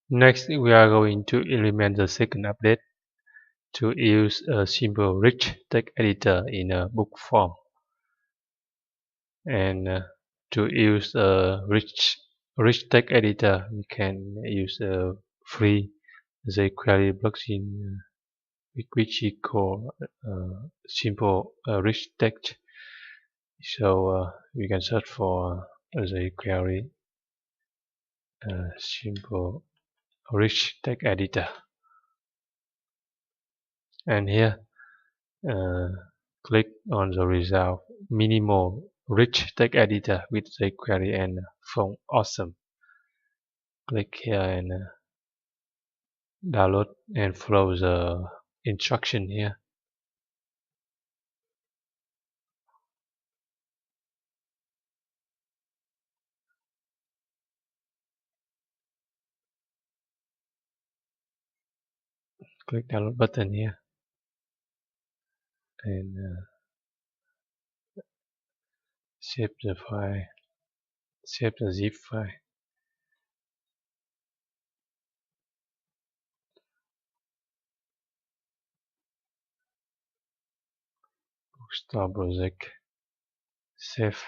Next, we are going to implement the second update to use a simple rich text editor in a book form. And to use a rich text editor, we can use a free jQuery plugin which is called simple rich text. So we can search for jQuery simple rich text editor, and here click on the result minimal rich text editor with jQuery and font awesome. Click here and download and follow the instruction here. Click download button here and save the file, save the zip file. Start project, save.